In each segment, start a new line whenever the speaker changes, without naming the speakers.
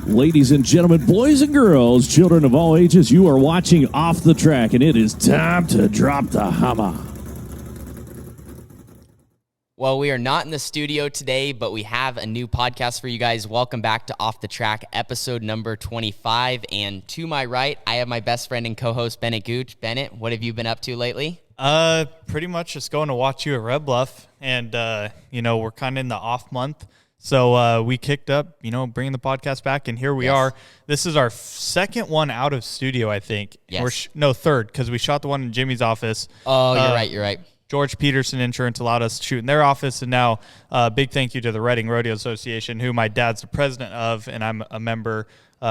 Ladies and gentlemen, boys and girls, children of all ages, you are watching Off the Track, and it is time to drop the hammer.
Well, we are not in the studio today, but we have a new podcast for you guys. Welcome back to Off the Track, episode number 25. And to my right, I have my best friend and co-host, Bennett Gooch. Bennett, what have you been up to lately?
Pretty much just going to watch you at Red Bluff. And, we're kind of in the off month. So we kicked up, bringing the podcast back, and here we are. This is our second one out of studio, I think.
Yes.
Third, because we shot the one in Jimmy's office.
Oh, you're right.
George Peterson Insurance allowed us to shoot in their office, and now big thank you to the Reading Rodeo Association, who my dad's the president of, and I'm a member,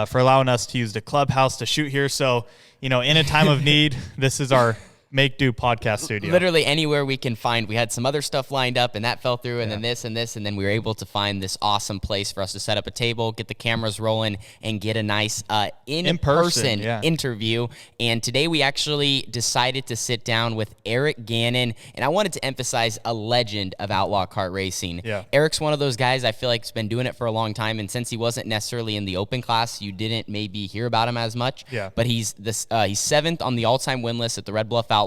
for allowing us to use the clubhouse to shoot here. So, in a time of need, this is our make-do podcast studio.
Literally anywhere we can find. We had some other stuff lined up, and that fell through, and then this and this, and then we were able to find this awesome place for us to set up a table, get the cameras rolling, and get a nice in-person interview. And today we actually decided to sit down with Eric Gannon, and I wanted to emphasize a legend of Outlaw Kart racing.
Yeah.
Eric's one of those guys I feel like has been doing it for a long time, and since he wasn't necessarily in the open class, you didn't maybe hear about him as much.
Yeah.
But he's seventh on the all-time win list at the Red Bluff Outlaws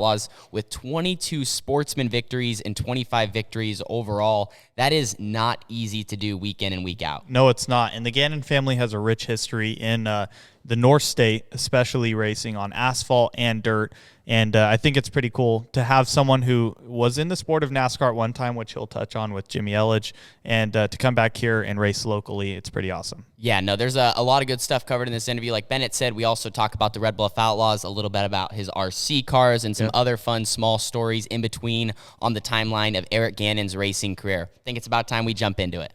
with 22 sportsman victories and 25 victories overall. That is not easy to do week in and week out.
No, it's not. And the Gannon family has a rich history in the North State, especially racing on asphalt and dirt. And I think it's pretty cool to have someone who was in the sport of NASCAR at one time, which he'll touch on with Jimmy Elledge, and to come back here and race locally. It's pretty awesome.
Yeah, no, there's a lot of good stuff covered in this interview. Like Bennett said, we also talk about the Red Bluff Outlaws, a little bit about his RC cars, and some other fun small stories in between on the timeline of Eric Gannon's racing career. I think it's about time we jump into it.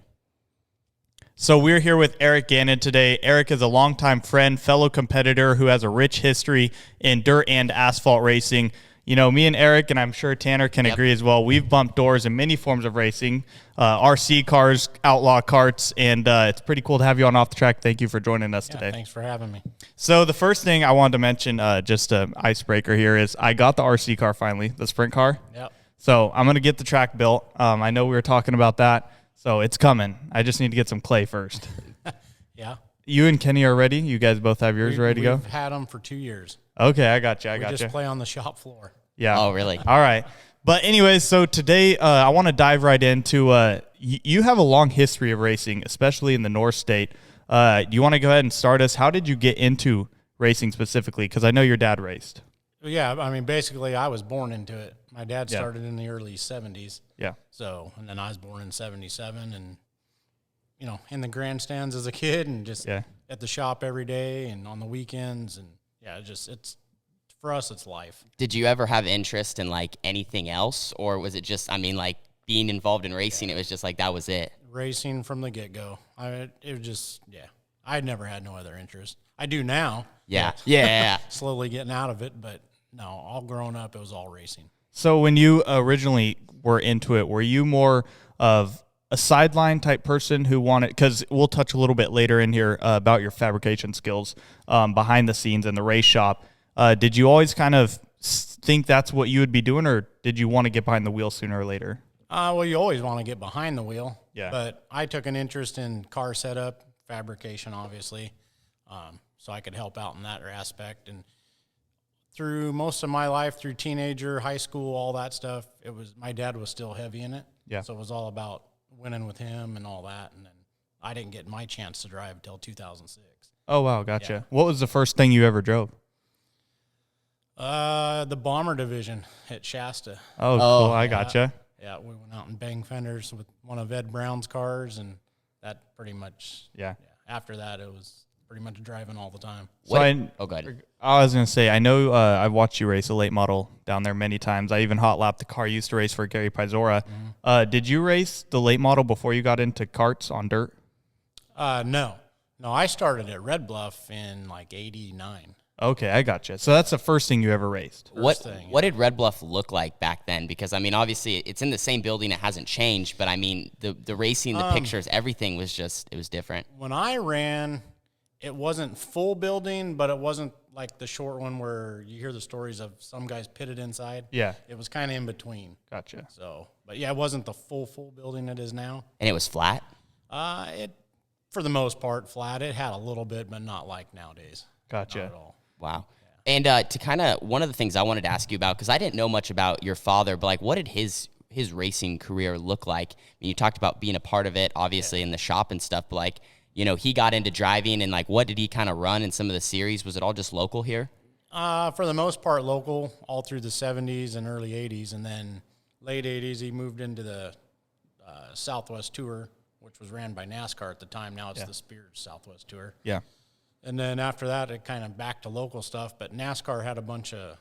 So we're here with Eric Gannon today. Eric is a longtime friend, fellow competitor who has a rich history in dirt and asphalt racing. Me and Eric, and I'm sure Tanner can agree as well, we've bumped doors in many forms of racing, RC cars, outlaw karts, and it's pretty cool to have you on Off the Track. Thank you for joining us today.
Thanks for having me.
So the first thing I wanted to mention, just an icebreaker here, is I got the RC car finally, the sprint car.
Yep.
So I'm going to get the track built. I know we were talking about that. So it's coming. I just need to get some clay first.
Yeah.
You and Kenny are ready? You guys both have yours ready to go?
We've had them for 2 years.
Okay, I got you.
We just play on the shop floor.
Yeah.
Oh, really?
All right. But anyways, so today I want to dive right into you have a long history of racing, especially in the North State. Do you want to go ahead and start us? How did you get into racing specifically? Because I know your dad raced.
Yeah, basically I was born into it. My dad started in the early 70s.
Yeah.
So, and then I was born in 77 and, in the grandstands as a kid and just at the shop every day and on the weekends. And, it's for us, it's life.
Did you ever have interest in, anything else? Or was it just, being involved in racing, it was just that was it?
Racing from the get-go. I had never had no other interest. I do now.
Yeah.
Slowly getting out of it, but no, all growing up, it was all racing.
So when you originally were into it, were you more of a sideline type person who wanted, because we'll touch a little bit later in here about your fabrication skills behind the scenes in the race shop. Did you always kind of think that's what you would be doing, or did you want to get behind the wheel sooner or later?
Well, you always want to get behind the wheel.
Yeah.
But I took an interest in car setup, fabrication, obviously, so I could help out in that aspect. And through most of my life, through teenager, high school, all that stuff, my dad was still heavy in it.
Yeah.
So it was all about winning with him and all that. And then I didn't get my chance to drive until 2006.
Oh, wow. Gotcha.
Yeah.
What was the first thing you ever drove?
The bomber division at Shasta.
Oh, cool. I gotcha.
Yeah, we went out and banged fenders with one of Ed Brown's cars, and that pretty much, after that, it was pretty much driving all the time.
So
go ahead.
I was going to say, I know I've watched you race a late model down there many times. I even hot lapped the car you used to race for Gary Pizora. Mm-hmm. Did you race the late model before you got into karts on dirt?
No, I started at Red Bluff in 89.
Okay, I gotcha. So that's the first thing you ever raced.
What did Red Bluff look like back then? Because, obviously it's in the same building. It hasn't changed. But, the racing, the pictures, everything was it was different.
When I ran, it wasn't full building, but it wasn't like the short one where you hear the stories of some guys pitted inside.
Yeah.
It was kind of in between.
Gotcha.
So, but, it wasn't the full building it is now.
And it was flat?
for the most part, flat. It had a little bit, but not like nowadays.
Gotcha.
Not at all.
Wow. And to kind of, one of the things I wanted to ask you about, because I didn't know much about your father, but like, what did his racing career look like? I mean, you talked about being a part of it, obviously, in the shop and stuff, but like, you know, he got into driving, and like, what did he kind of run in some of the series? Was it all just local here?
For the most part, local, all through the 70s and early 80s. And then late 80s, he moved into the Southwest Tour, which was ran by NASCAR at the time. Now it's the Spears Southwest Tour.
Yeah.
And then after that, it kind of back to local stuff. But NASCAR had a bunch of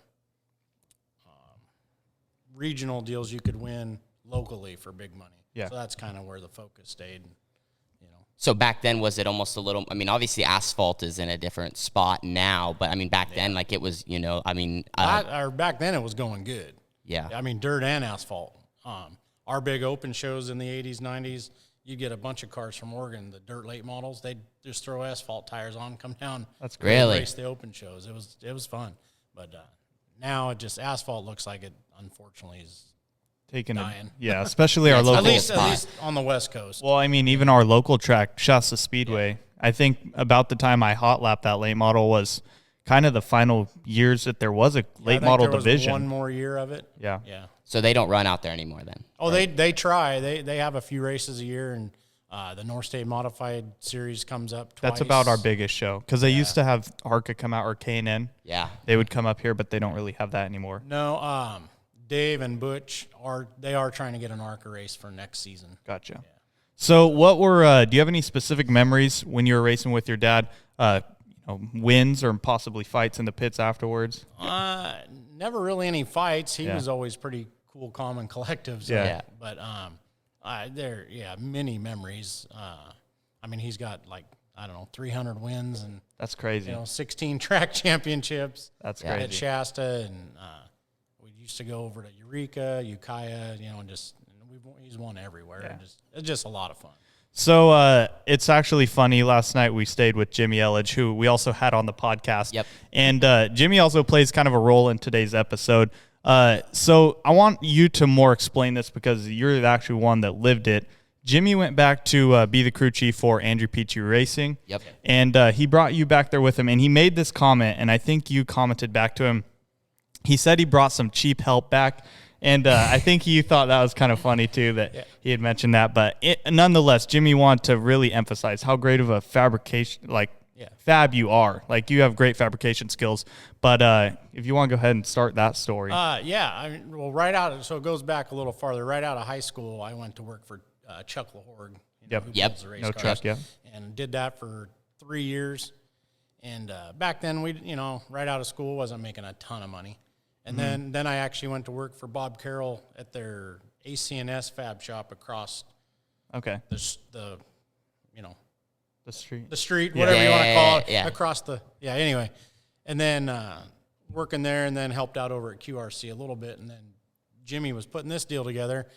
regional deals you could win locally for big money.
Yeah.
So that's kind of where the focus stayed.
So back then, was it almost a little, I mean, obviously asphalt is in a different spot now, but I mean, back then, like it was, you know, I mean.
Back then it was going good.
Yeah.
I mean, dirt and asphalt. Our big open shows in the 80s, 90s, you get a bunch of cars from Oregon, the dirt late models. They'd just throw asphalt tires on, come down.
That's great.
Really?
Race the open shows. It was fun. But now it just, asphalt looks like it, unfortunately, is dying.
Yeah, especially our local.
At least on the West Coast.
Well, I mean, even our local track, Shasta Speedway, I think about the time I hot lapped that late model was kind of the final years that there was a late model division.
One more year of it.
Yeah.
Yeah.
So they don't run out there anymore then?
Oh, right. They try. They have a few races a year, and the North State Modified Series comes up twice.
That's about our biggest show, because they used to have ARCA come out, or K&N.
Yeah.
They would come up here, but they don't really have that anymore.
No, Dave and Butch are trying to get an ARCA race for next season.
Gotcha. Yeah. So what were do you have any specific memories when you were racing with your dad? Wins or possibly fights in the pits afterwards?
Never really any fights. He was always pretty cool, calm, and collective. So,
yeah.
But many memories. I mean, he's got 300 wins, and
that's crazy.
16 track championships.
That's crazy.
At Shasta, and we used to go over to Eureka, Ukiah, he's won everywhere.
Yeah.
It's just a lot of fun.
So it's actually funny. Last night we stayed with Jimmy Elledge, who we also had on the podcast.
Yep.
And Jimmy also plays kind of a role in today's episode. So I want you to more explain this, because you're the actual one that lived it. Jimmy went back to be the crew chief for Andrew Peachy Racing.
Yep.
And he brought you back there with him, and he made this comment, and I think you commented back to him. He said he brought some cheap help back. And I think you thought that was kind of funny, too, that he had mentioned that. But nonetheless, Jimmy wanted to really emphasize how great of a fabrication, fab you are. Like, you have great fabrication skills. But if you want to go ahead and start that story.
So it goes back a little farther. Right out of high school, I went to work for Chuck LaHorg. Who builds the race
No
cars,
truck, yeah.
And did that for 3 years. And back then, right out of school, wasn't making a ton of money. And then I actually went to work for Bob Carroll at their ACNS fab shop across the street, whatever you want to call it, across the anyway. And then working there, and then helped out over at QRC a little bit. And then Jimmy was putting this deal together,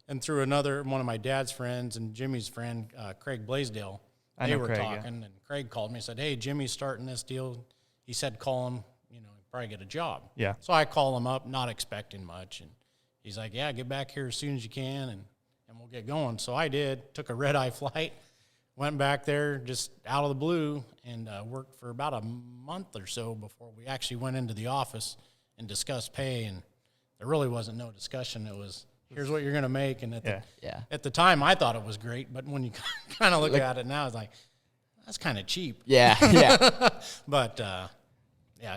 and through one of my dad's friends and Jimmy's friend, Craig Blaisdell, they were talking, and Craig called me and said, "Hey, Jimmy's starting this deal." He said, "Call him. Probably get a job."
Yeah.
So I call him up, not expecting much, and he's like, "Yeah, get back here as soon as you can, and we'll get going." So I did. Took a red-eye flight, went back there just out of the blue, and worked for about a month or so before we actually went into the office and discussed pay. And there really wasn't no discussion. It was, here's what you're going to make. And at the time, I thought it was great, but when you kind of look at it now, it's like, that's kind of cheap.
Yeah.
But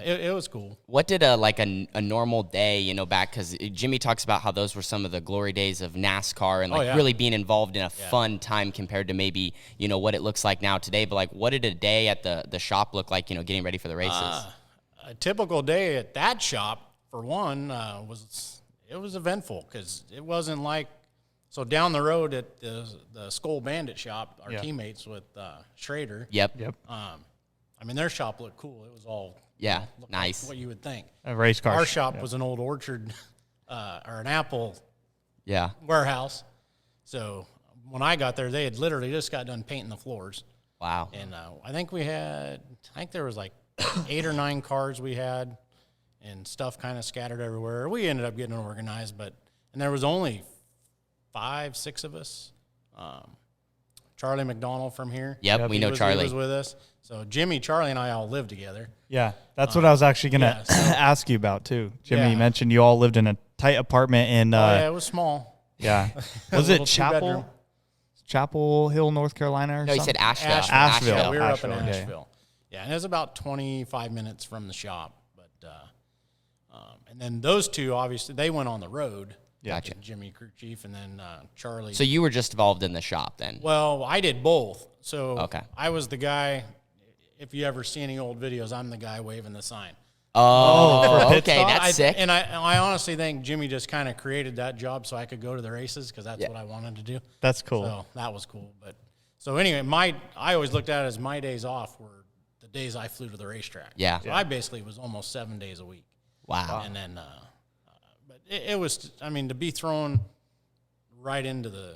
it was cool.
What did a normal day, back, because Jimmy talks about how those were some of the glory days of NASCAR, and really being involved in a fun time compared to maybe, what it looks like now today. But what did a day at the shop look like, getting ready for the races?
A typical day at that shop, for one, was eventful, because it wasn't like, so down the road at the Skull Bandit shop, our teammates with Schrader.
Yep.
I mean, their shop looked cool. It was all
nice.
Like what you would think.
A race car.
Our shop was an old orchard or an apple warehouse. So when I got there, they had literally just got done painting the floors.
Wow.
And I think there was like 8 or 9 cars we had, and stuff kind of scattered everywhere. We ended up getting organized, and there was only 5, 6 of us. Charlie McDonald from here.
Yep, we know Charlie.
He was with us. So Jimmy, Charlie, and I all lived together.
Yeah, that's what I was actually going to ask you about, too. Jimmy, you mentioned you all lived in a tight apartment in...
it was small.
Yeah. Was it Chapel Hill, North Carolina or something?
No, he said Asheville.
Asheville.
We were up in Asheville. Yeah, and it was about 25 minutes from the shop. But and then those two, obviously, they went on the road.
Gotcha.
Jimmy, crew chief, and then Charlie.
So you were just involved in the shop then?
Well, I did both. So
okay.
I was the guy, if you ever see any old videos, I'm the guy waving the sign.
Oh, okay, that's sick.
And I honestly think Jimmy just kind of created that job so I could go to the races because that's what I wanted to do.
That's cool.
So that was cool. But so anyway, I always looked at it as my days off were the days I flew to the racetrack.
Yeah.
So I basically was almost 7 days a week.
Wow.
And then, but it was, I mean, to be thrown right into the,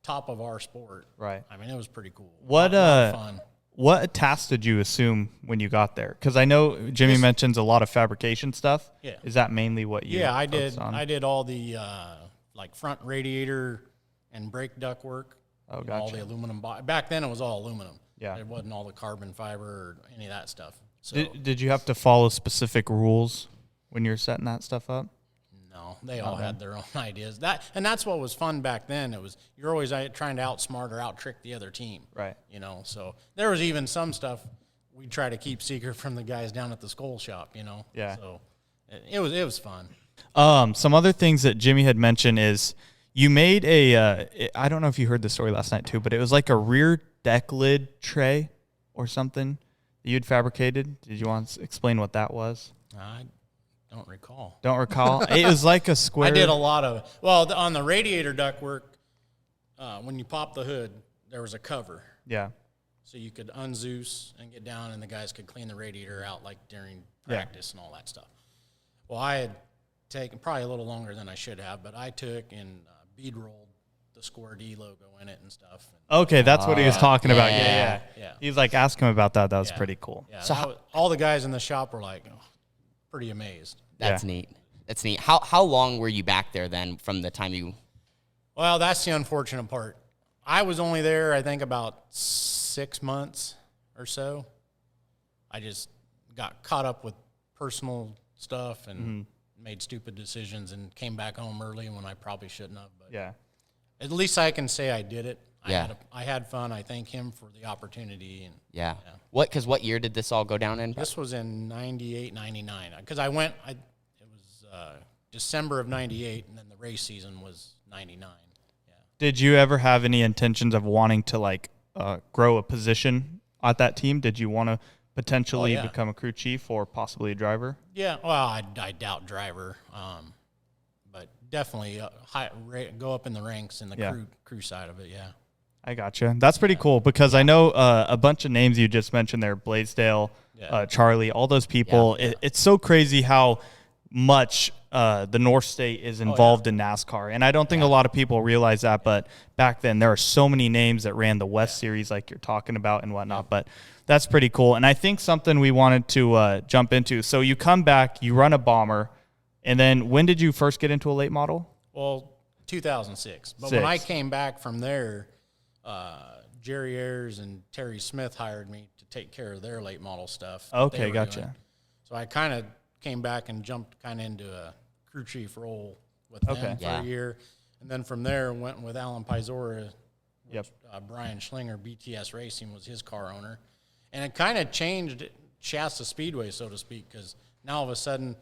top of our sport.
Right.
I mean, it was pretty cool.
What
fun.
What tasks did you assume when you got there? Because I know Jimmy mentions a lot of fabrication stuff.
Yeah.
Is that mainly what you?
Yeah, I did.
focused on?
I did all the like front radiator and brake duct work.
Oh, gotcha.
All the aluminum. Back then, it was all aluminum.
Yeah.
It wasn't all the carbon fiber or any of that stuff. So
Did you have to follow specific rules when you're setting that stuff up?
no, they all had their own ideas. That's what was fun back then. It was you're always trying to outsmart or out trick the other team.
Right.
So there was even some stuff we try to keep secret from the guys down at the Skull shop.
Yeah.
So it was fun.
Some other things that Jimmy had mentioned is you made I don't know if you heard the story last night too, but it was like a rear deck lid tray or something that you'd fabricated. Did you want to explain what that was?
I don't recall.
Don't recall. It was like a square.
I did a lot of on the radiator ductwork, when you pop the hood, there was a cover.
Yeah.
So you could unzeus and get down, and the guys could clean the radiator out like during practice and all that stuff. Well, I had taken probably a little longer than I should have, but I took and bead rolled the Square D logo in it and stuff.
Okay, that's what he was talking about. Yeah.
Yeah.
He's like, ask him about that. That was pretty cool.
Yeah, so all the guys in the shop were like, pretty amazed.
That's neat. That's neat. How long were you back there then from the time you...
Well, that's the unfortunate part. I was only there, I think, about 6 months or so. I just got caught up with personal stuff and made stupid decisions and came back home early when I probably shouldn't have. But at least I can say I did it. I had fun. I thank him for the opportunity. And
What year did this all go down in?
This was in 98, 99. Because it was December of 98, and then the race season was 99. Yeah.
Did you ever have any intentions of wanting to grow a position at that team? Did you want to potentially become a crew chief or possibly a driver?
Yeah, well, I doubt driver, but definitely go up in the ranks in the crew side of it. Yeah.
I gotcha. That's pretty cool because I know a bunch of names you just mentioned there, Blaisdell, Charlie, all those people. Yeah. It's so crazy how much the North State is involved in NASCAR. And I don't think a lot of people realize that, but back then there are so many names that ran the West Series like you're talking about and whatnot. But that's pretty cool. And I think something we wanted to jump into. So you come back, you run a bomber, and then when did you first get into a late model?
Well, 2006. But when I came back from there, Jerry Ayers and Terry Smith hired me to take care of their late model stuff.
Okay, gotcha.
Doing. So I kind of came back and jumped kind of into a crew chief role with them for a year. And then from there went with Alan Pizora. Brian Schlinger, BTS Racing, was his car owner. And it kind of changed Shasta Speedway, so to speak, because now all of a sudden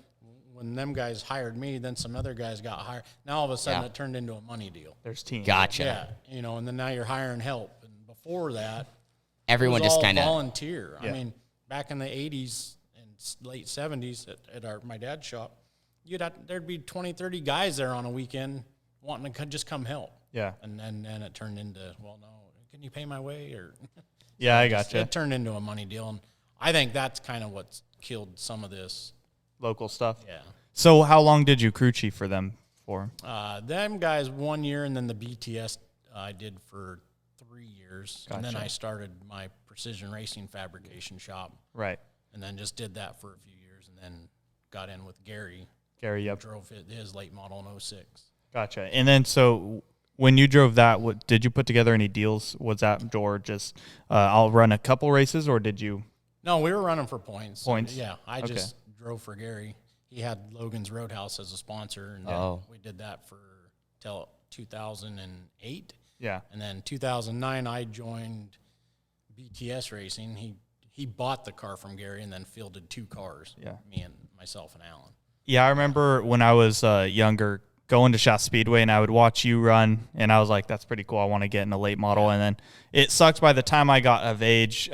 when them guys hired me, then some other guys got hired. Now all of a sudden it turned into a money deal.
There's teams.
Gotcha.
Yeah, and then now you're hiring help. And before that,
everyone
it was
just
all
kind of
volunteer. Yeah. I mean, back in the 80s and late 70s at my dad's shop, there'd be 20, 30 guys there on a weekend wanting to just come help.
Yeah.
And then it turned into, well, no, can you pay my way? Or
yeah, I gotcha.
It turned into a money deal. And I think that's kind of what's killed some of this.
Local stuff?
Yeah.
So how long did you crew chief for them for?
Them guys 1 year, and then the BTS I did for 3 years.
Gotcha.
And then I started my precision racing fabrication shop.
Right.
And then just did that for a few years, and then got in with Gary.
Gary, yep.
Drove his late model in 06.
Gotcha. And then so When you drove that, did you put together any deals? Was that or just I'll run a couple races, or did you?
No, we were running for points.
Points?
Yeah, I just drove for Gary. He had Logan's Roadhouse as a sponsor, and we did that for till 2008.
Yeah.
And then 2009, I joined BTS Racing. He bought the car from Gary and then fielded 2 cars.
Yeah.
Me and myself and Alan.
Yeah, I remember when I was younger going to Shasta Speedway, and I would watch you run, and I was like, that's pretty cool. I want to get in a late model. And then it sucked by the time I got of age,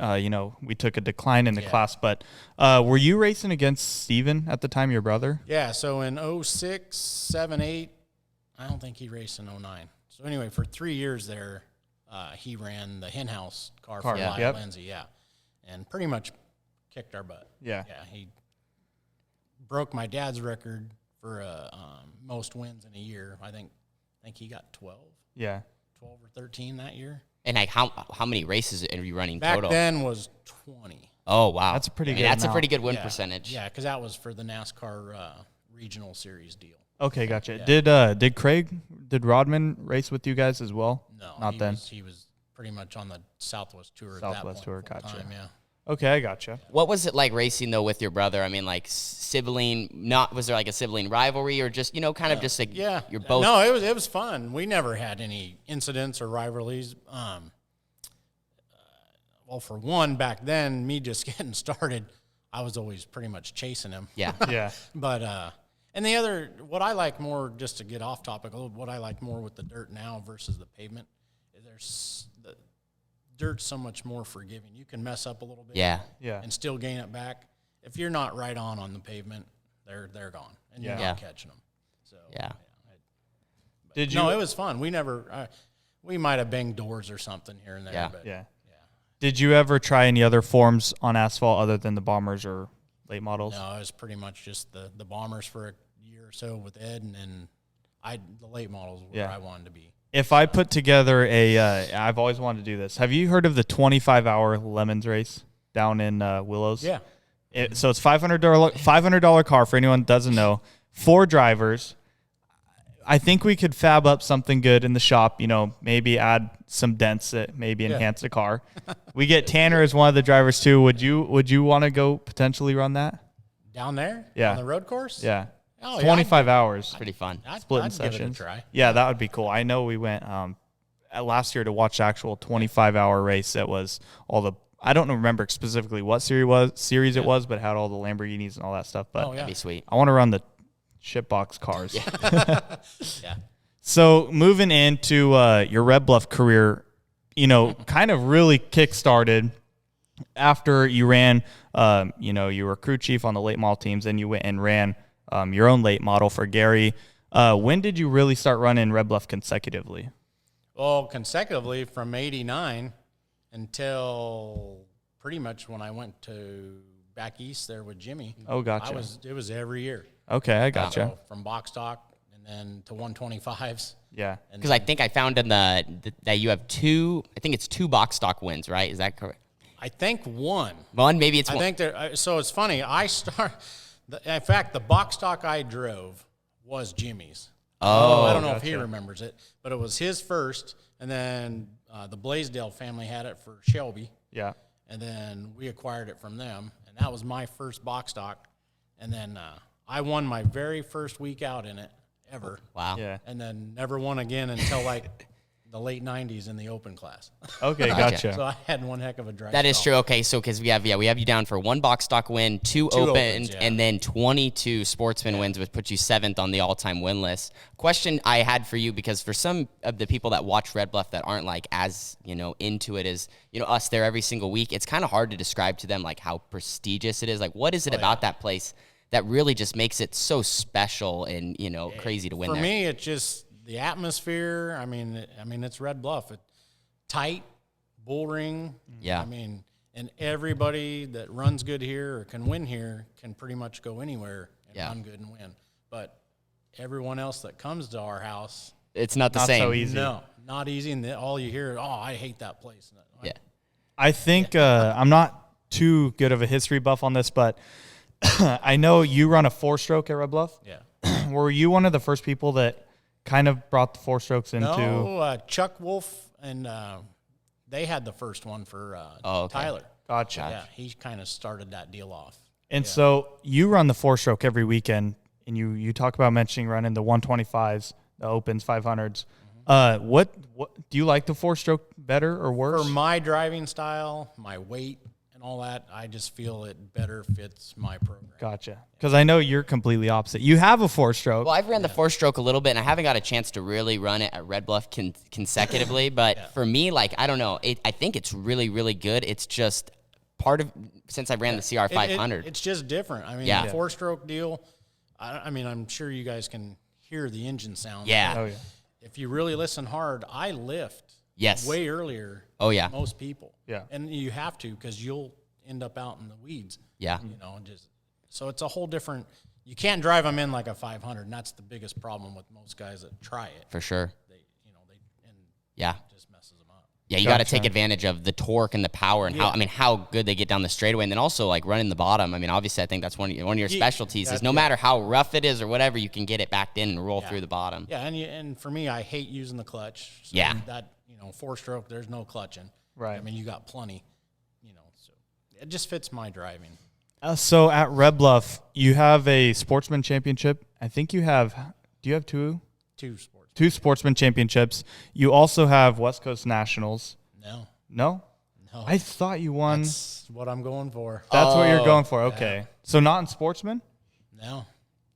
we took a decline in the class. But were you racing against Steven at the time, your brother?
Yeah, so in 06, 7, 8, I don't think he raced in 09. So anyway, for 3 years there, he ran the hen house car for Lyle Lindsay, and pretty much kicked our butt.
Yeah.
Yeah, he broke my dad's record for most wins in a year. I think he got 12.
Yeah.
12 or 13 that year.
And like how many races are you running
Back
total?
Back then was 20.
Oh wow,
that's a pretty good.
That's a pretty good win percentage.
Yeah, because that was for the NASCAR regional series deal.
Okay, gotcha. Yeah. Did Rodman race with you guys as well?
No,
not then.
He was pretty much on the Southwest Tour.
Southwest Tour, gotcha.
Time, yeah.
Okay, I gotcha.
What was it like racing though with your brother? I mean, like sibling. Was there like a sibling rivalry or just just like you're both?
No, it was fun. We never had any incidents or rivalries. Well, for one, back then, me just getting started, I was always pretty much chasing him.
Yeah,
yeah.
But and the other, what I like more, just to get off topic, what I like more with the dirt now versus the pavement, is the dirt's so much more forgiving. You can mess up a little bit, and still gain it back. If you're not right on the pavement, they're gone, and you're not catching them. So it was fun. We never, we might have banged doors or something here and there. But
Did you ever try any other forms on asphalt other than the bombers or late models?
No, it was pretty much just the bombers for a year or so with Ed, and then the late models were where I wanted to be.
If I put together I've always wanted to do this. Have you heard of the 25-hour Lemons race down in Willows?
Yeah.
So it's $500 car for anyone that doesn't know. 4 drivers. I think we could fab up something good in the shop, maybe add some dents that maybe enhance the car. We get Tanner as one of the drivers too. Would you want to go potentially run that?
Down there?
Yeah.
On the road course?
Yeah.
Oh,
25 hours.
Pretty fun.
Splitting
sessions.
Give it a
try.
Yeah, that would be cool. I know we went last year to watch the actual 25-hour race that was all the I don't remember specifically what series it was, but had all the Lamborghinis and all that stuff. But
that'd be sweet.
I want to run the shitbox cars.
Yeah.
So moving into your Red Bluff career, kind of really kick-started after you ran, you were crew chief on the late model teams, and you went and ran your own late model for Gary. When did you really start running Red Bluff consecutively?
Well, consecutively from 89 until pretty much when I went to back east there with Jimmy.
Oh, gotcha.
It was every year.
Okay, I gotcha.
So from box stock and then to 125s.
Yeah.
Because I think I found in that you have 2, I think it's 2 box stock wins, right? Is that correct?
I think one.
Maybe it's one.
I think so it's funny. In fact, the box stock I drove was Jimmy's.
Oh,
I don't know if he remembers it, but it was his first, and then the Blaisdell family had it for Shelby.
Yeah.
And then we acquired it from them, and that was my first box stock. And then I won my very first week out in it ever.
Wow.
Yeah.
And then never won again until like the late 90s in the open class.
Okay, gotcha.
So I had one heck of a drive.
That is true. Okay, so because we have you down for 1 box stock win, 2 opens, and then 22 sportsman wins, which puts you 7th on the all-time win list. Question I had for you, because for some of the people that watch Red Bluff that aren't like as into it as us there every single week, it's kind of hard to describe to them like how prestigious it is. Like, what is it about that place that really just makes it so special and crazy to win?
For
there?
me, it's just the atmosphere. I mean, it's Red Bluff. It's tight, bull ring.
Yeah.
I mean, and everybody that runs good here or can win here can pretty much go anywhere and run good and win. But everyone else that comes to our house,
it's not the same.
So easy.
No, not easy. And all you hear is, I hate that place.
Yeah.
I think I'm not too good of a history buff on this, but I know you run a 4-stroke at Red Bluff.
Yeah.
Were you one of the first people that kind of brought the four strokes into?
No, Chuck Wolf and they had the first one for Tyler.
Gotcha.
Yeah, he kind of started that deal off.
And so you run the four stroke every weekend, and you talk about mentioning running the 125s, the Opens, 500s. What do you like the four stroke better or worse?
For my driving style, my weight, and all that, I just feel it better fits my program.
Gotcha. Because I know you're completely opposite. You have a four stroke.
Well, I've ran the four stroke a little bit, and I haven't got a chance to really run it at Red Bluff consecutively. But for me, like, I don't know. I think it's really, really good. It's just part of, since I ran the CR 500.
It's just different. I mean, the four stroke deal, I mean, I'm sure you guys can hear the engine sound.
Yeah.
Oh, yeah.
If you really listen hard, I lift way earlier than most people.
Yeah.
And you have to, because you'll end up out in the weeds.
Yeah.
You know, so it's a whole different, you can't drive them in like a 500, and that's the biggest problem with most guys that try it.
For sure.
It just messes them up.
Yeah, you got to take advantage of the torque and the power and how good they get down the straightaway, and then also like running the bottom. I mean, obviously, I think that's one of your specialties is no matter how rough it is or whatever, you can get it backed in and roll through the bottom.
Yeah, and for me, I hate using the clutch. So that four stroke, there's no clutching.
Right.
I mean, you got plenty. So it just fits my driving.
So at Red Bluff, you have a sportsman championship. I think you have. Do you have two?
Two sports.
Two sportsman championships. You also have West Coast Nationals.
No.
No?
No.
I thought you won.
That's what I'm going for.
That's what you're going for. Okay. Yeah. So not in sportsman?
No.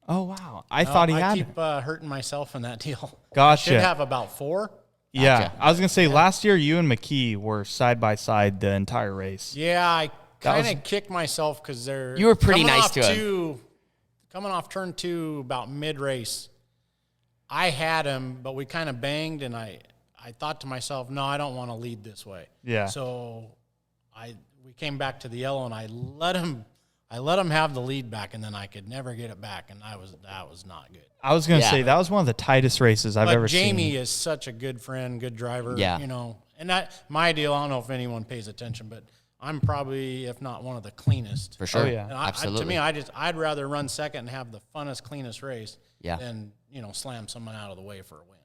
Oh, wow. I thought he had.
I keep hurting myself in that deal.
Gotcha.
I should have about 4.
Yeah. Gotcha. I was going to say last year you and McKee were side by side the entire race.
Yeah, I kind of kicked myself because
you were pretty nice to him.
Coming off turn 2 about mid-race, I had him, but we kind of banged, and I thought to myself, no, I don't want to lead this way.
Yeah.
So we came back to the yellow, and I let him have the lead back, and then I could never get it back, and that was not good.
I was going to say that was one of the tightest races I've ever seen.
Jamie is such a good friend, good driver.
Yeah.
And that my deal. I don't know if anyone pays attention, but I'm probably, if not one of the cleanest.
For sure.
Oh, yeah.
And
absolutely.
To me, I'd rather run second and have the funnest, cleanest race than slam someone out of the way for a win.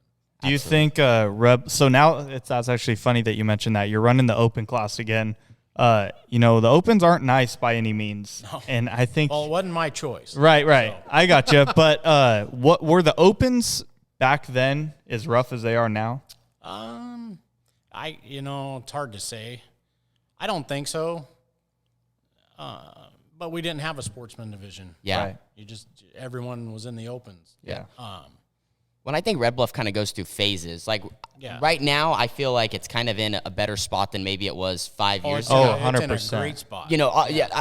Do you think so now that's actually funny that you mentioned that. You're running the open class again. The opens aren't nice by any means.
No.
And I think
it wasn't my choice.
Right. So. I got you. But what were the opens back then as rough as they are now?
It's hard to say. I don't think so. But we didn't have a sportsman division.
Yeah.
Right.
Everyone was in the opens.
Yeah.
When I think Red Bluff kind of goes through phases. Like right now, I feel like it's kind of in a better spot than maybe it was 5 years ago.
100%.
It's in a great spot.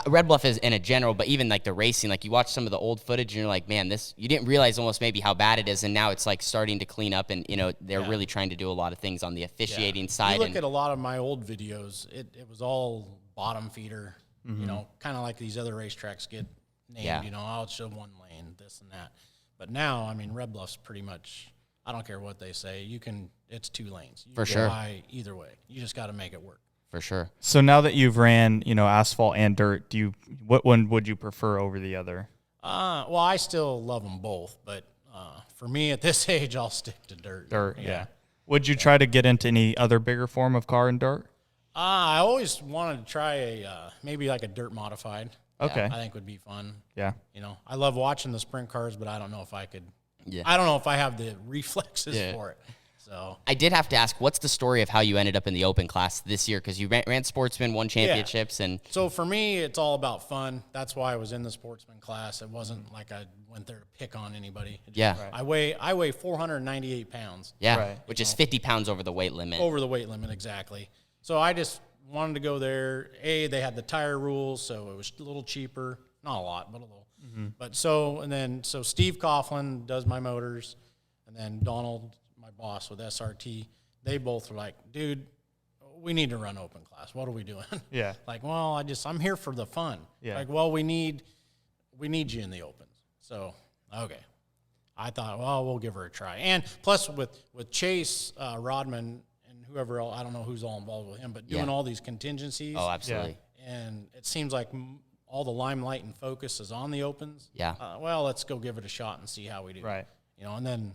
Red Bluff is in a general, but even like the racing, like you watch some of the old footage and you're like, man, you didn't realize almost maybe how bad it is, and now it's like starting to clean up, and they're really trying to do a lot of things on the officiating side.
You look at a lot of my old videos, it was all bottom feeder, kind of like these other racetracks get named, I'll show one lane, this and that. But now, I mean, Red Bluff's pretty much, I don't care what they say, it's 2 lanes. You
For
can
sure.
buy either way. You just got to make it work.
For sure.
So now that you've ran, asphalt and dirt, what one would you prefer over the other?
Well, I still love them both, but for me at this age, I'll stick to dirt.
Dirt, yeah. Would you try to get into any other bigger form of car and dirt?
I always wanted to try maybe like a dirt modified.
Okay.
I think would be fun.
Yeah.
I love watching the sprint cars, but I don't know if I could.
Yeah.
I don't know if I have the reflexes for it. So
I did have to ask, what's the story of how you ended up in the open class this year? Because you ran sportsman, won championships, and
so for me, it's all about fun. That's why I was in the sportsman class. It wasn't like I went there to pick on anybody. I weigh 498 pounds.
Yeah,
Right.
which is 50 pounds over the weight limit.
Over the weight limit, exactly. So I just wanted to go there. They had the tire rules, so it was a little cheaper. Not a lot, but a little. Mm-hmm. But so Steve Coughlin does my motors, and then Donald, my boss with SRT, they both were like, dude, we need to run open class. What are we doing?
Yeah.
Like, well, I'm here for the fun.
Yeah.
Like, well, we need you in the opens. So, okay. I thought, well, we'll give her a try. And plus with Chase Rodman and whoever else, I don't know who's all involved with him, but doing all these contingencies.
Oh, absolutely.
And it seems like all the limelight and focus is on the opens.
Yeah.
Well, let's go give it a shot and see how we do.
Right.
And then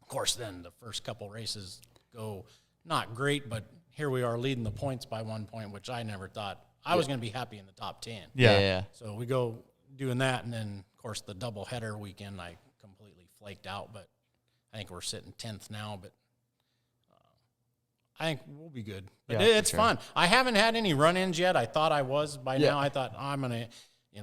Of course, then the first couple races go not great, but here we are leading the points by 1 point, which I never thought. I was going to be happy in the top 10.
Yeah.
So we go doing that, and then, of course, the doubleheader weekend, I completely flaked out, but I think we're sitting 10th now, but I think we'll be good. But it's fun. I haven't had any run-ins yet. I thought I was by now. I thought, I'm going to,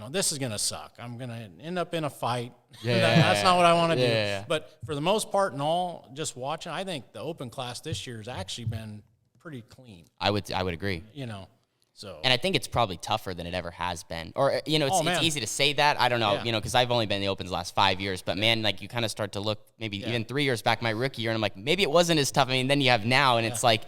this is going to suck. I'm going to end up in a fight. That's not what I want to do.
Yeah.
But for the most part and all, just watching, I think the open class this year has actually been pretty clean.
I would agree.
So.
And I think it's probably tougher than it ever has been. Or, it's easy to say that. I don't know, because I've only been in the Opens the last 5 years. But, man, like, you kind of start to look maybe even 3 years back, my rookie year, and I'm like, maybe it wasn't as tough. I mean, then you have now, and it's like,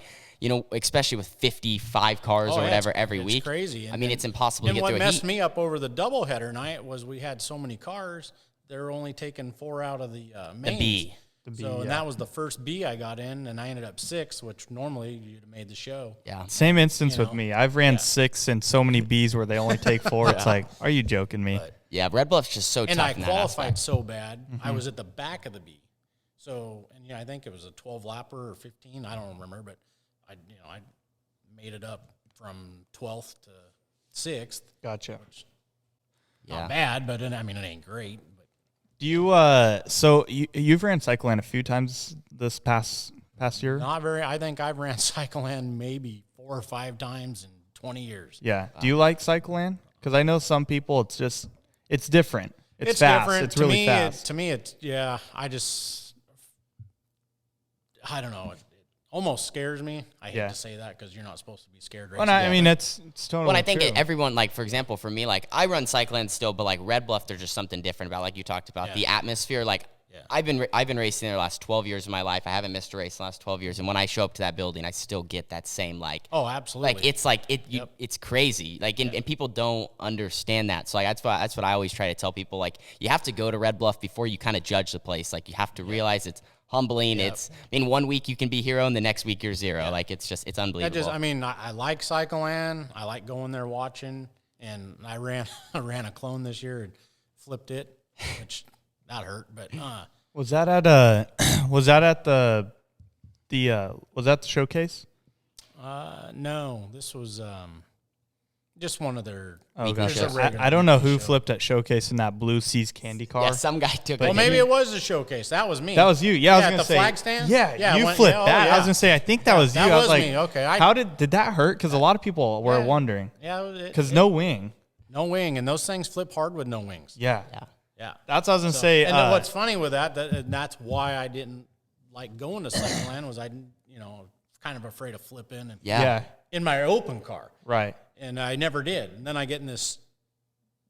especially with 55 cars or whatever every week.
It's crazy.
I mean, it's impossible to get through a heat.
And what messed me up over the doubleheader night was we had so many cars, they were only taking 4 out of the mains.
The B.
And that was the first B I got in, and I ended up 6, which normally you'd have made the show.
Yeah.
Same instance with me. I've ran 6 and so many Bs where they only take 4. It's like, are you joking me?
Yeah, Red Bluff's just so tough.
And I
in that
qualified
aspect.
so bad, I was at the back of the B. So, and I think it was a 12-lapper or 15. I don't remember, but I made it up from 12th to 6th.
Gotcha.
Not bad, but it ain't great.
Do you so you've ran Cycleland a few times this past year?
Not very. I think I've ran Cycleland maybe 4 or 5 times in 20 years.
Yeah. Do you like Cycleland? Because I know some people, it's different. It's fast.
Different.
It's really fast.
To me, it's I don't know. It almost scares me. I hate to say that because you're not supposed to be scared.
Well, I mean, it's totally
Well, I think
true.
everyone, like, for example, for me, like, I run Cycleland still, but, like, Red Bluff, there's just something different about, like you talked about, the atmosphere. Like, I've been racing there the last 12 years of my life. I haven't missed a race in the last 12 years. And when I show up to that building, I still get that same, like...
Oh, absolutely.
It's crazy. Like, and people don't understand that. So, like, that's what I always try to tell people. Like, you have to go to Red Bluff before you kind of judge the place. Like, you have to realize it's humbling. It's in 1 week you can be hero, and the next week you're zero. Like, it's unbelievable.
I like Cycleland. I like going there watching. And I ran a clone this year and flipped it, which... That hurt, but
was that at the showcase?
No, this was just one of their.
Oh gosh, I don't know who flipped at showcase in that Blue Seas candy car.
Yeah, some guy took it.
Well, maybe it was a showcase. That was me.
That was you. Yeah, I was gonna
at the
say
flag stand.
Yeah, you flipped that. I was gonna say I think that was you.
That
I was like,
me. Okay,
how did that hurt? Because a lot of people were wondering.
Yeah,
because no wing.
No wing, and those things flip hard with no wings.
Yeah.
Yeah.
That's what I was going to say.
And then what's funny with and that's why I didn't like going to Cycleland was kind of afraid of flipping. And in my open car.
Right.
And I never did. And then I get in this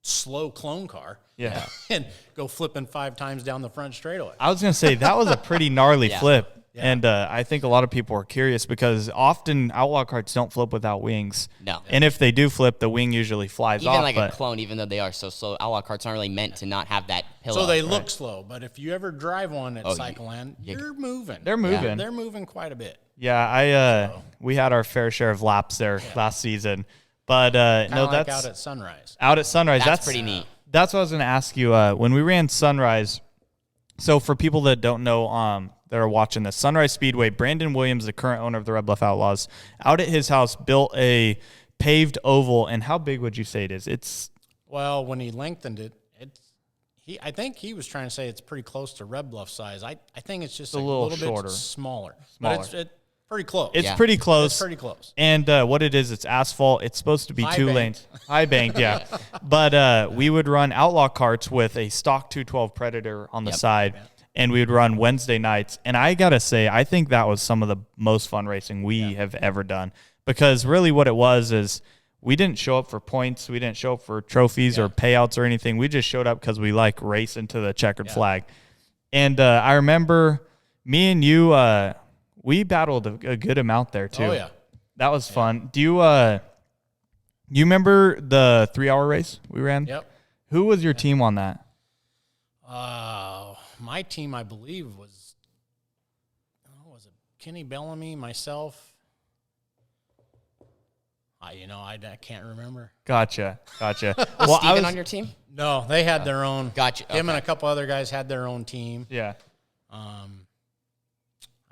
slow clone car.
Yeah.
And go flipping 5 times down the front straightaway.
I was going to say that was a pretty gnarly flip.
Yeah.
And I think a lot of people are curious because often Outlaw karts don't flip without wings.
No.
And if they do flip, the wing usually flies off.
Even like a clone, even though they are so slow, Outlaw karts aren't really meant to not have that pillow.
So they look slow, but if you ever drive one at Cycleland, you're moving.
They're moving.
Yeah, they're moving quite a bit.
Yeah, we had our fair share of laps there last season. But no,
like
that's
out at Sunrise.
Out at Sunrise.
That's pretty neat.
That's what I was going to ask you. When we ran Sunrise, so for people that don't know, that are watching this, Sunrise Speedway, Brandon Williams, the current owner of the Red Bluff Outlaws, out at his house built a paved oval. And how big would you say it is?
Well, when he lengthened it, I think he was trying to say it's pretty close to Red Bluff size. I think it's just a little
shorter.
bit smaller. But it's pretty close.
It's pretty close.
It's pretty close.
And what it is, it's asphalt. It's supposed to be
High
2
banked.
lanes. High banked, yeah. But we would run Outlaw karts with a stock 212 Predator on the side. Yeah. And we would run Wednesday nights. And I got to say, I think that was some of the most fun racing we have ever done. Because really what it was is we didn't show up for points. We didn't show up for trophies or payouts or anything. We just showed up because we like racing to the checkered flag. And I remember me and you, we battled a good amount there too.
Oh, yeah.
That was fun. Do you remember the 3-hour race we ran?
Yep.
Who was your team on that?
My team, I believe, was it Kenny Bellamy, myself? I can't remember.
Gotcha.
Was
Well,
Steven on your team?
No, they had their own.
Gotcha.
Him and a couple other guys had their own team.
Yeah.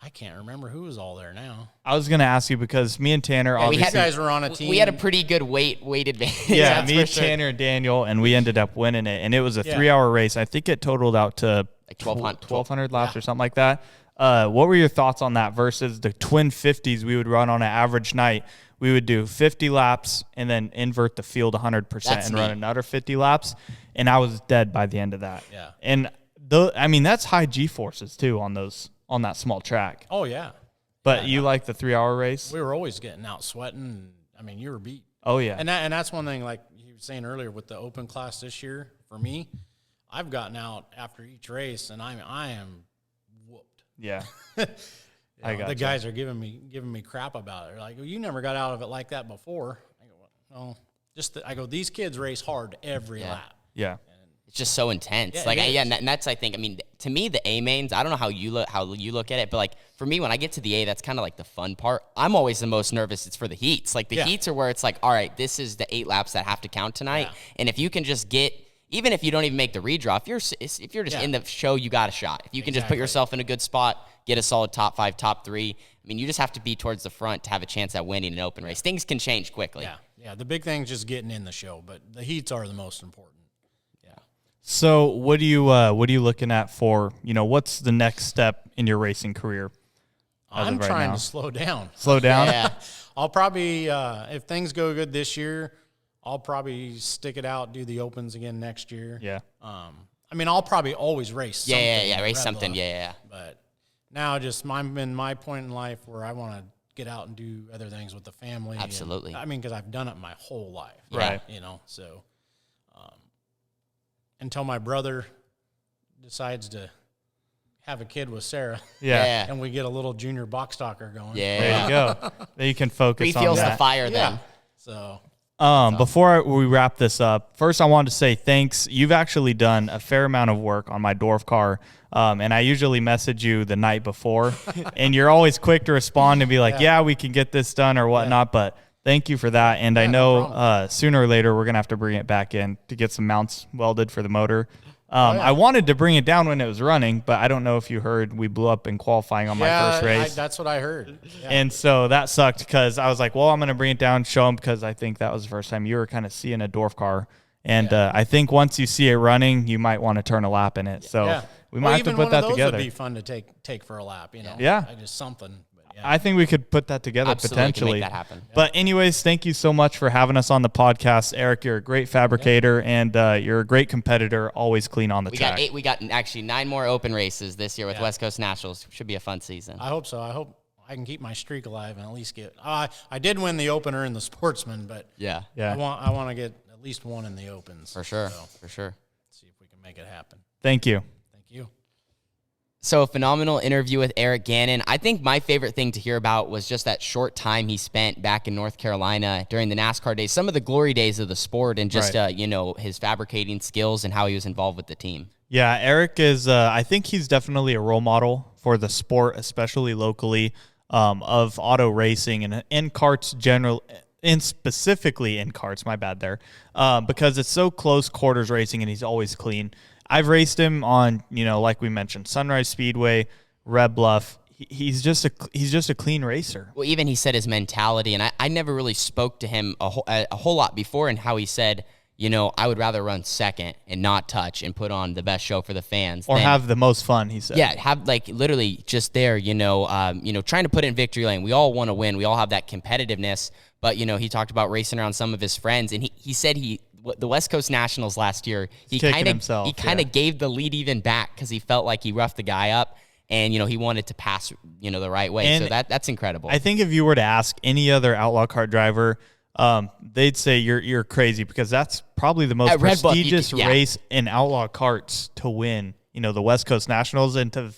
I can't remember who was all there now.
I was going to ask you because me and Tanner, obviously.
You guys were on a team.
We had a pretty good weight advantage.
Yeah, me, Tanner, and Daniel, and we ended up winning it. And it was a 3-hour race. I think it totaled out to like 1,200 laps or something like that. What were your thoughts on that versus the twin 50s we would run on an average night? We would do 50 laps and then invert the field 100% and run another 50 laps. And I was dead by the end of that.
Yeah.
And that's high G-forces too on that small track.
Oh, yeah.
But you like the 3-hour race?
We were always getting out sweating. I mean, you were beat.
Oh, yeah.
And that's one thing, like you were saying earlier with the open class this year, for me, I've gotten out after each race, and I am whooped.
Yeah.
The guys are giving me crap about it. They're like, well, you never got out of it like that before. I go, well, these kids race hard every lap.
Yeah.
It's just so intense. And that's, I think, I mean, to me, the A mains, I don't know how you look at it, but like for me, when I get to the A, that's kind of like the fun part. I'm always the most nervous. It's for the heats. Like the heats are where it's like, all right, this is the 8 laps that have to count tonight. Yeah. And if you can just even if you don't even make the redraw, if you're just in the show, you got a shot. If you can just put yourself in a good spot, get a solid top 5, top 3. I mean, you just have to be towards the front to have a chance at winning an open race. Things can change quickly.
Yeah. The big thing's just getting in the show, but the heats are the most important.
So what are you looking at for, what's the next step in your racing career?
I'm trying to slow down.
Slow down?
Yeah.
I'll probably, if things go good this year, I'll probably stick it out, do the opens again next year.
Yeah.
I mean, I'll probably always race something.
Yeah, race something,
Bluff. But now I'm in my point in life where I want to get out and do other things with the family.
Absolutely.
Because I've done it my whole life.
Right.
So until my brother decides to have a kid with Sarah.
Yeah.
And we get a little junior box talker going.
Yeah.
There you go. Then you can focus on
Refuels
that.
the fire then.
So
before we wrap this up, first I wanted to say thanks. You've actually done a fair amount of work on my dwarf car, and I usually message you the night before, and you're always quick to respond and be like, yeah, we can get this done or whatnot, but thank you for that. And I know sooner or later we're going to have to bring it back in to get some mounts welded for the motor. I wanted to bring it down when it was running, but I don't know if you heard we blew up in qualifying on my first race.
That's what I heard. Yeah.
And so that sucked because I was like, well, I'm going to bring it down, show them, because I think that was the first time you were kind of seeing a dwarf car. And I think once you see it running, you might want to turn a lap in it. So we might have to put that together.
Even one of those would be fun to take for a lap,
Yeah.
Just something.
I think we could put that together potentially.
Can make that happen.
But anyways, thank you so much for having us on the podcast. Eric, you're a great fabricator and you're a great competitor, always clean on the track.
We got actually 9 more open races this year with West Coast Nationals. Should be a fun season.
I hope so. I hope I can keep my streak alive and at least get I did win the opener in the Sportsman, but I want to get at least one in the opens.
For sure.
See if we can make it happen.
Thank you.
Thank you.
So a phenomenal interview with Eric Gannon. I think my favorite thing to hear about was just that short time he spent back in North Carolina during the NASCAR days, some of the glory days of the sport, and just his fabricating skills and how he was involved with the team. Yeah,
Eric is. I think he's definitely a role model for the sport, especially locally, of auto racing and in karts and specifically in karts. My bad there, because it's so close quarters racing, and he's always clean. I've raced him on, like we mentioned, Sunrise Speedway, Red Bluff. He's just a clean racer.
Well, even he said his mentality, and I never really spoke to him a whole lot before, and how he said, I would rather run second and not touch and put on the best show for the fans.
Or have the most fun, he said.
Yeah, have literally just there, trying to put in victory lane. We all want to win. We all have that competitiveness. But, he talked about racing around some of his friends, and he said the West Coast Nationals last year, he kind of gave the lead even back because he felt like he roughed the guy up, and he wanted to pass the right way. And so that's incredible.
I think if you were to ask any other Outlaw Kart driver, they'd say you're crazy, because that's probably the most prestigious race in Outlaw Karts to win. The West Coast Nationals, and to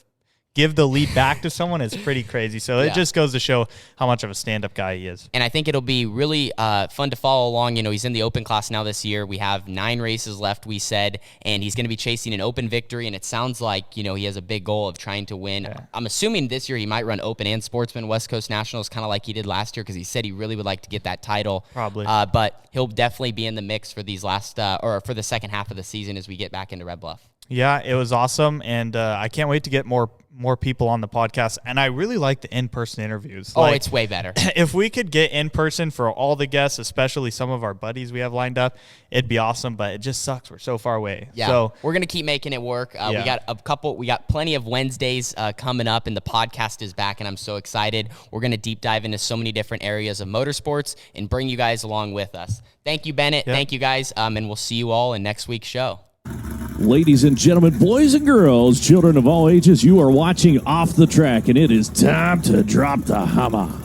give the lead back to someone is pretty crazy. So it just goes to show how much of a stand-up guy he is.
And I think it'll be really fun to follow along. He's in the open class now this year. We have 9 races left, we said, and he's going to be chasing an open victory. And it sounds like, he has a big goal of trying to win. Yeah. I'm assuming this year he might run open and Sportsman West Coast Nationals, kind of like he did last year, because he said he really would like to get that title.
Probably.
But he'll definitely be in the mix for these for the second half of the season as we get back into Red Bluff.
Yeah, it was awesome, and I can't wait to get more more people on the podcast, and I really like the in-person interviews.
Oh, it's way better.
If we could get in person for all the guests, especially some of our buddies we have lined up, it'd be awesome, but it just sucks. We're so far away.
Yeah,
so
we're going to keep making it work. We got plenty of Wednesdays coming up, and the podcast is back, and I'm so excited. We're going to deep dive into so many different areas of motorsports and bring you guys along with us. Thank you, Bennett. Thank you, guys, and we'll see you all in next week's show.
Ladies and gentlemen, boys and girls, children of all ages, you are watching Off the Track, and it is time to drop the hammer.